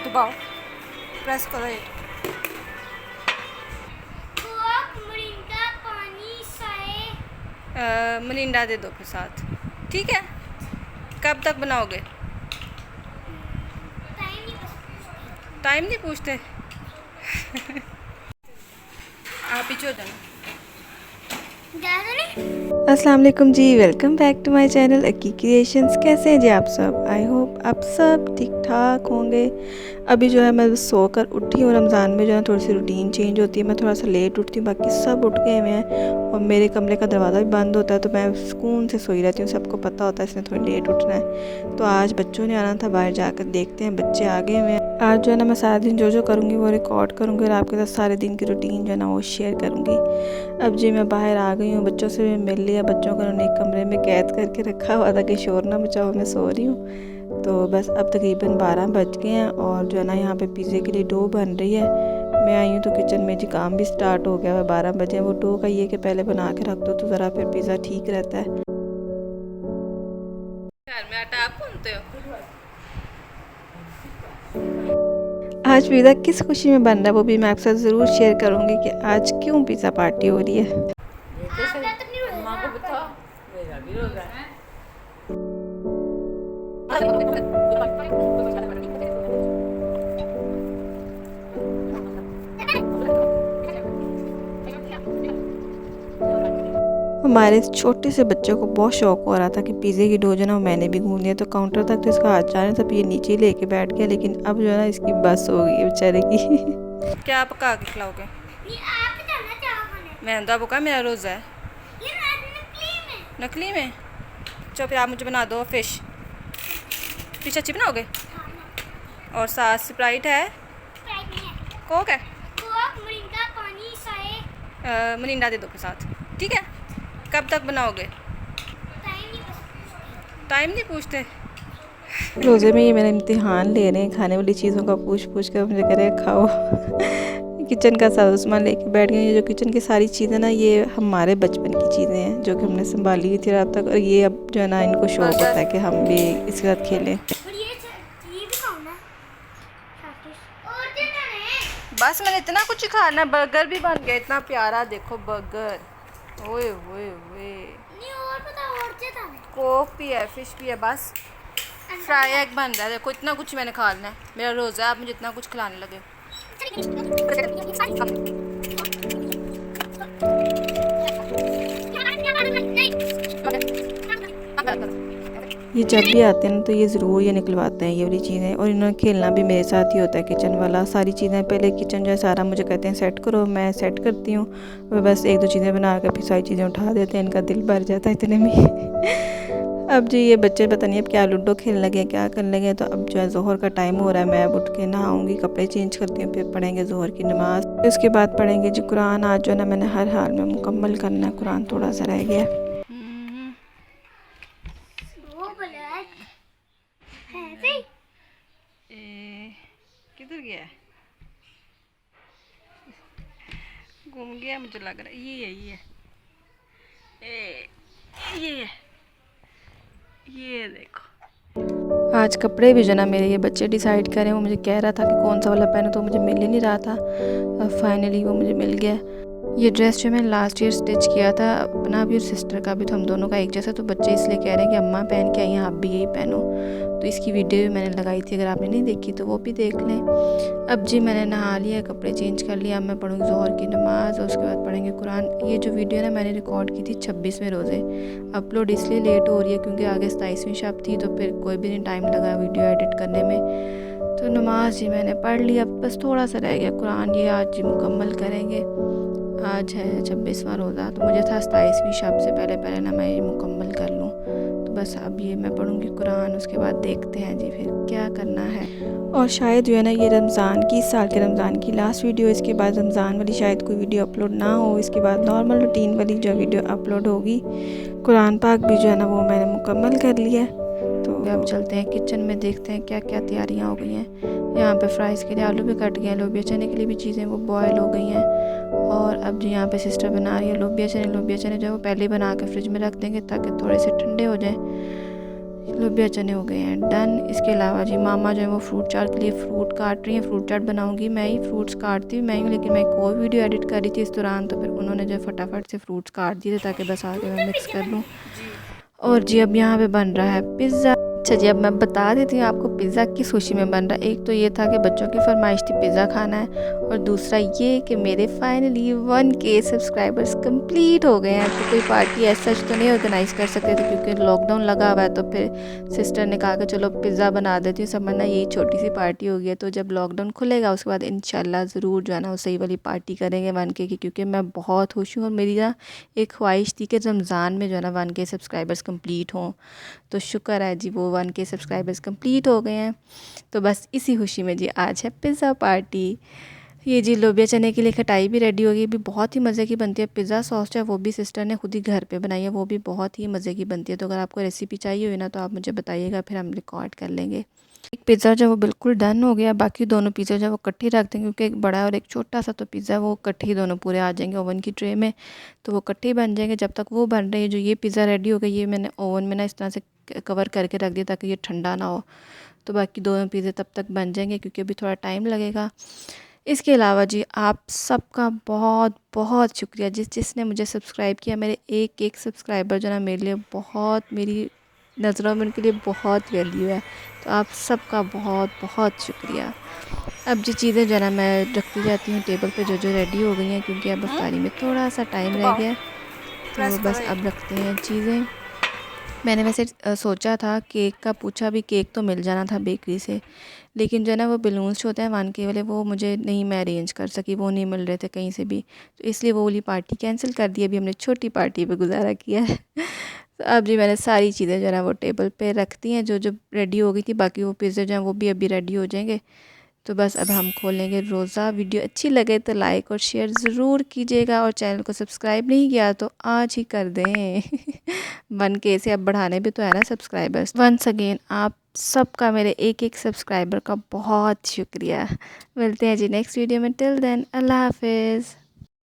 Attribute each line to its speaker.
Speaker 1: दबाओ, प्रेस करो ये। मलिंडा दे दो फिर साथ, ठीक है। कब तक बनाओगे? टाइम नहीं पूछते। आप पीछे हो जाना। अस्सलाम वालेकुम जी, welcome back to my channel अक़्क़िक्रिएशंस। कैसे हैं जी आप सब? आई होप आप सब ठीक ठाक होंगे। अभी जो है मैं सोकर उठी हूँ। रमज़ान में जो है थोड़ी सी रूटीन चेंज होती है, मैं थोड़ा सा लेट उठती हूँ, बाकी सब उठ गए हुए हैं और मेरे कमरे का दरवाज़ा भी बंद होता है, तो मैं सुकून से सोई रहती हूँ। सबको पता होता है इसने थोड़ी लेट उठना है। तो आज बच्चों ने आना था, बाहर जाकर देखते हैं, बच्चे आ गए हुए हैं। आज जो है ना मैं सारा दिन जो करूँगी वो रिकॉर्ड करूँगी और आपके साथ सारे दिन की रूटीन जो है ना वो शेयर करूँगी। अब जी मैं बाहर आ गई हूँ, बच्चों से भी मिल लिया। बच्चों को उन्होंने एक कमरे में कैद करके रखा हुआ था कि शोर ना मचाओ, मैं सो रही हूँ। तो बस अब तकरीबन 12 बज गए हैं और जो है ना यहाँ पे पिज़्ज़े के लिए डो बन रही है। मैं आई हूँ तो किचन में जी काम भी स्टार्ट हो गया है। 12 बजे वो डो का ये कि पहले बना के रख दो तो ज़रा फिर पिज़्ज़ा ठीक रहता है। घर में आटा आप भूनते हो? आज पिज़्ज़ा किस खुशी में बन रहा है वो भी मैं आपके साथ ज़रूर शेयर करूँगी कि आज क्यों पिज़्ज़ा पार्टी हो रही है। हमारे छोटे से बच्चे को बहुत शौक हो रहा था कि पिज़्ज़े की डो जो ना मैंने भी गूंद लिया, तो काउंटर तक तो इसका हाथ जा रहा था, ये नीचे ही लेके बैठ गया। लेकिन अब जो है ना इसकी बस हो गई है बेचारे की। क्या पका के खिलाओगे? मैं तो आपका मेरा रोज़ा है। नकली में? चलो फिर आप मुझे बना दो फिश अच्छी बनाओगे। और साथ स्प्राइट है, कोक है, मलिंडा दे दो के साथ, ठीक है। कब तक बनाओगे? टाइम नहीं पूछते। रोज़े में ये मेरा इम्तिहान ले रहे हैं, खाने वाली चीज़ों का पूछ कर मुझे कह रहे हैं खाओ। किचन का सारा सामान लेके बैठ गए। ये जो किचन की सारी चीज़ें ना ये हमारे बचपन की चीज़ें हैं जो कि हमने संभाली हुई थी रात तक, और ये अब जो है ना इनको शौक होता है कि हम भी इसके साथ खेलें। बस मैंने इतना कुछ खाना, बर्गर भी बन गया इतना प्यारा, देखो बर्गर। ओए ओए ओए, कोक भी है, फिश भी है, बस फ्राई एग बन रहा है। देखो इतना कुछ मैंने खा लेना है, मेरा रोज़ा है, आप मुझे इतना कुछ खिलाने लगे। ये जब भी आते हैं ना तो ये ज़रूर ये निकलवाते हैं ये वाली चीज़ें, और इन्होंने खेलना भी मेरे साथ ही होता है किचन वाला। सारी चीज़ें पहले किचन जो है सारा मुझे कहते हैं सेट करो, मैं सेट करती हूँ। वह बस एक दो चीज़ें बना कर फिर सारी चीज़ें उठा देते हैं, इनका दिल भर जाता है इतने में। अब जी ये बच्चे पता नहीं अब क्या लूडो खेलने लगे, क्या करने लगे। तो अब जो है ज़ोहर का टाइम हो रहा है, मैं अब उठ के नहाऊँगी, कपड़े चेंज करती हूँ, फिर पढ़ेंगे ज़ोहर की नमाज़। उसके बाद पढ़ेंगे जी कुरान। आज जो है ना मैंने हर हाल में मुकम्मल करना है कुरान, थोड़ा सा रह गया। किधर गया? घूम गया मुझे लग रहा है। ये देखो। आज कपड़े भी जो ना मेरे ये बच्चे डिसाइड करें। वो मुझे कह रहा था कि कौन सा वाला पहनो, तो मुझे मिल ही नहीं रहा था। फाइनली वो मुझे मिल गया। ये ड्रेस जो मैंने लास्ट ईयर स्टिच किया था अपना भी और सिस्टर का भी, तो हम दोनों का एक जैसा। तो बच्चे इसलिए कह रहे हैं कि अम्मा पहन के आई हैं, आप भी यही पहनो। तो इसकी वीडियो भी मैंने लगाई थी, अगर आपने नहीं देखी तो वो भी देख लें। अब जी मैंने नहा लिया, कपड़े चेंज कर लिया। अब मैं पढ़ूँगी ज़ोहर की नमाज़ और उसके बाद पढ़ेंगे कुरान। ये जो वीडियो ना मैंने रिकॉर्ड की थी 26वें रोज़े। अपलोड इसलिए लेट हो रही है क्योंकि आगे 27वीं शब थी, तो फिर कोई भी नहीं टाइम लगा वीडियो एडिट करने में। तो नमाज़ जी मैंने पढ़ लिया, बस थोड़ा सा रह गया कुरान, ये आज जी मुकम्मल करेंगे। आज है 26वां रोज़ा, तो मुझे था 27वीं शब से पहले ना मैं ये मुकम्मल कर लूँ। तो बस अब ये मैं पढ़ूँगी कुरान, उसके बाद देखते हैं जी फिर क्या करना है। और शायद जो है ना ये रमज़ान की, इस साल के रमज़ान की लास्ट वीडियो, इसके बाद रमज़ान वाली शायद कोई वीडियो अपलोड ना हो। इसके बाद नॉर्मल रूटीन वाली जो वीडियो अपलोड होगी। कुरान पाक भी जो है ना वो मैंने मुकम्मल कर लिया। तो अब चलते हैं किचन में, देखते हैं क्या क्या तैयारियाँ हो गई हैं। यहाँ पे फ्राइज़ के लिए आलू भी कट गए हैं, लोबिया चने के लिए भी चीज़ें वो बॉयल हो गई हैं। और अब जी यहाँ पे सिस्टर बना रही है लोबिया चने। लोबिया चने जो है वो पहले ही बना के फ्रिज में रख देंगे ताकि थोड़े से ठंडे हो जाएं। लोबिया चने हो गए हैं डन। इसके अलावा जी मामा जो है वो फ्रूट चाट के लिए फ्रूट काट रही हैं। फ्रूट चाट बनाऊंगी मैं ही, फ्रूट्स काटती मैं ही, लेकिन मैं एक और वीडियो एडिट कर रही थी इस दौरान, तो फिर उन्होंने जो फटाफट से फ्रूट्स काट दिए थे ताकि बस आगे मैं मिक्स कर लूँ। और जी अब यहाँ पे बन रहा है पिज़्ज़ा। अच्छा जी, अब मैं बता देती हूँ आपको पिज़्ज़ा किस खुशी में बन रहा है। एक तो ये था कि बच्चों की फरमाइश थी पिज़्ज़ा खाना है, और दूसरा ये कि मेरे फाइनली 1K सब्सक्राइबर्स कंप्लीट हो गए हैं। तो कोई पार्टी ऐसा तो नहीं ऑर्गेनाइज़ कर सकते थे क्योंकि लॉकडाउन लगा हुआ है, तो फिर सिस्टर ने कहा कि चलो पिज़्ज़ा बना देती हूँ, समझना यही छोटी सी पार्टी हो गई है। तो जब लॉकडाउन खुलेगा उसके बाद इंशाल्लाह ज़रूर जो है ना वो सही वाली पार्टी करेंगे 1K की, क्योंकि मैं बहुत खुश हूँ और मेरी ना एक ख्वाहिश थी कि रमज़ान में जो है ना 1K सब्सक्राइबर्स कंप्लीट हों। तो शुक्र है जी वो 1K सब्सक्राइबर्स कंप्लीट हो गए हैं। तो बस इसी खुशी में जी आज है पिज़्ज़ा पार्टी। ये जी लोबिया चने के लिए खटाई भी रेडी हो गई, भी बहुत ही मज़े की बनती है। पिज़्ज़ा सॉस है वो भी सिस्टर ने खुद ही घर पे बनाई है, वो भी बहुत ही मज़े की बनती है। तो अगर आपको रेसिपी चाहिए हुई ना तो आप मुझे बताइएगा, फिर हम रिकॉर्ड कर लेंगे। एक पिज़्ज़ा जो वो बिल्कुल डन हो गया, बाकी दोनों पिज़्ज़ा जो वो इकट्ठे रख देंगे क्योंकि एक बड़ा और एक छोटा सा, तो पिज़्ज़ा वो इकट्ठे ही दोनों पूरे आ जाएंगे ओवन की ट्रे में, तो वो इकट्ठे ही बन जाएंगे। जब तक वो बन रही है जो ये पिज़्ज़ा रेडी हो गई, ये मैंने ओवन में ना इस तरह से कवर करके रख दिया ताकि ये ठंडा ना हो। तो बाकी दोनों पिज़्ज़े तब तक बन जाएंगे क्योंकि अभी थोड़ा टाइम लगेगा। इसके अलावा जी आप सबका बहुत बहुत शुक्रिया जिसने मुझे सब्सक्राइब किया। मेरे एक एक सब्सक्राइबर जो ना मेरे लिए बहुत, मेरी नज़रों में उनके लिए बहुत वैल्यू है। तो आप सबका बहुत बहुत शुक्रिया। अब जी चीज़ें जो ना मैं रखती जाती हूँ टेबल पे जो रेडी हो गई हैं, क्योंकि अब अफ्तारी में थोड़ा सा टाइम रह गया। तो बस अब रखते हैं चीज़ें। मैंने वैसे सोचा था केक का, पूछा भी, केक तो मिल जाना था बेकरी से, लेकिन जो है ना वो बलून्स जो होते हैं 1K वाले वो मुझे नहीं, मैं अरेंज कर सकी, वो नहीं मिल रहे थे कहीं से भी, तो इसलिए वो वाली पार्टी कैंसिल कर दी। अभी हमने छोटी पार्टी पे गुजारा किया है। तो अब जी मैंने सारी चीज़ें जो है ना वो टेबल पे रख दी हैं जो जो रेडी हो गई थी। बाकी वो पिज़्ज़ा जो है वो भी अभी रेडी हो जाएंगे। तो बस अब हम खोलेंगे रोज़ा। वीडियो अच्छी लगे तो लाइक और शेयर ज़रूर कीजिएगा, और चैनल को सब्सक्राइब नहीं किया तो आज ही कर दें। 1K से अब बढ़ाने भी तो है ना सब्सक्राइबर्स। वंस अगेन आप सबका, मेरे एक एक सब्सक्राइबर का बहुत शुक्रिया। मिलते हैं जी नेक्स्ट वीडियो में। टिल देन अल्लाह हाफिज़।